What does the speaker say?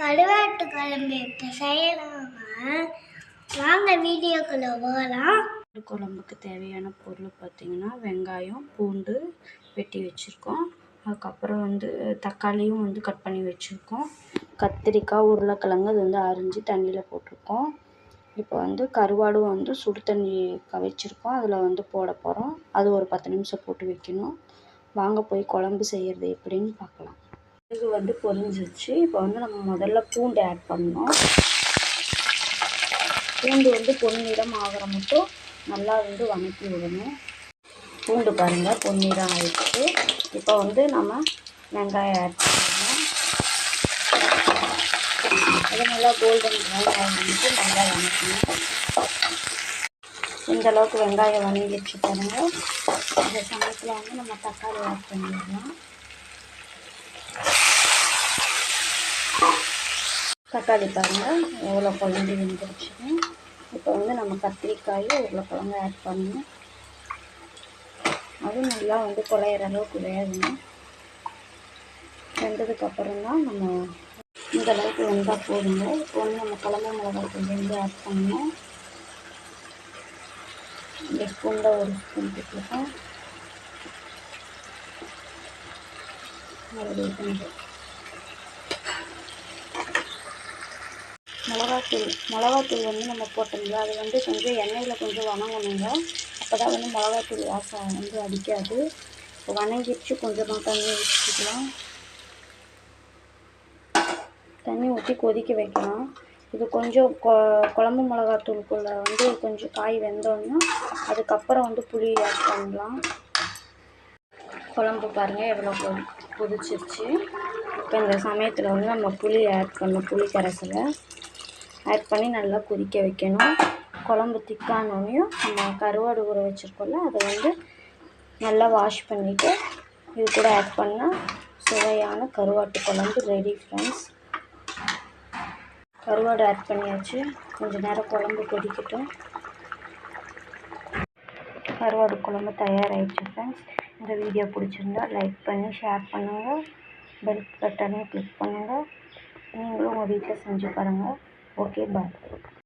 கருவாட்டு குழம்பு இப்போ செய்யலாங்க. வாங்க வீடியோக்குள்ள போகலாம். குழம்புக்கு தேவையான பொருள் பார்த்திங்கன்னா வெங்காயம், பூண்டு வெட்டி வச்சுருக்கோம். அதுக்கப்புறம் தக்காளியும் கட் பண்ணி வச்சுருக்கோம். கத்திரிக்காய், உருளைக்கிழங்கு அது அரிஞ்சு தண்ணியில் போட்டிருக்கோம். இப்போ கருவாடும் சுடு தண்ணி வச்சுருக்கோம். அதில் போட போகிறோம். அது ஒரு 10 நிமிஷம் போட்டு வைக்கணும். வாங்க போய் குழம்பு செய்கிறது எப்படின்னு பார்க்கலாம். இது பொரிஞ்சிருச்சு. இப்போ நம்ம முதல்ல பூண்டு ஆட் பண்ணணும். பூண்டு பொன்னிறம் ஆகிற மட்டும் நல்லா வதக்கி விடணும். பூண்டு பாருங்கள் பொன்னிறம் ஆகிடுச்சு. இப்போ நம்ம வெங்காயம் ஆட் பண்ணணும். அது நல்லா கோல்டன் ப்ரௌன் ஆகிட்டு நல்லா வதக்கணும். இந்த அளவுக்கு வெங்காயம் வதங்கிடுச்சு பாருங்கள். இந்த சமயத்தில் நம்ம தக்காளி ஆட் பண்ணிடலாம். தக்காளி பாருங்கள் எவ்வளோ குழம்பு வெந்துருச்சுன்னு. இப்போ நம்ம கத்திரிக்காயும் உருளைக்கிழங்கு ஆட் பண்ணணும். அதுவும் நல்லா குழையிற அளவுக்கு வேகணும். வெந்ததுக்கப்புறம் தான் நம்ம இந்த அளவுக்கு வெந்தால் போதுங்க. இப்போ நம்ம குழம்பு மிளகாய் ஆட் பண்ணணும். இந்த ஸ்பூனில் ஒரு ஸ்பூன் போட்டுருக்கோம். மிளகாத்தூள் நம்ம போட்டோம்ல, அது கொஞ்சம் எண்ணெயில் கொஞ்சம் வணங்கணுங்க. அப்போ தான் மிளகாத்தூள் வாசம் அடிக்காது. இப்போ வணங்கிடுச்சு. கொஞ்சமாக தண்ணி ஊற்றிக்கலாம். தண்ணி ஊற்றி கொதிக்க வைக்கலாம். இது கொஞ்சம் குழம்பு மிளகாத்தூளுக்குள்ளே கொஞ்சம் காய் வெந்தோன்னா அதுக்கப்புறம் புளி ஆட் பண்ணலாம். குழம்பு பாருங்கள் எவ்வளோ கொதிச்சிருச்சு. இப்போ இந்த சமயத்தில் நம்ம புளி ஆட் பண்ணணும். புளி கரைசலை ஆட் பண்ணி நல்லா கொதிக்க வைக்கணும். குழம்பு திக்கானோனையும் நம்ம கருவாடு ஊற வச்சுருக்கோம்ல, அதை நல்லா வாஷ் பண்ணிவிட்டு இது கூட ஆட் பண்ணால் சுவையான கருவாட்டு குழம்பு ரெடி ஃப்ரெண்ட்ஸ். கருவாடு ஆட் பண்ணியாச்சு. கொஞ்சம் நேரம் குழம்பு கொதிக்கட்டும். கருவாடு குழம்பு தயாராகிடுச்சு ஃப்ரெண்ட்ஸ். இந்த வீடியோ பிடிச்சிருந்தா லைக் பண்ணி ஷேர் பண்ணுங்கள். பெல் பட்டனை கிளிக் பண்ணுங்கள். நீங்களும் உங்கள் வீட்டில் செஞ்சு பாருங்கள். Okay bye.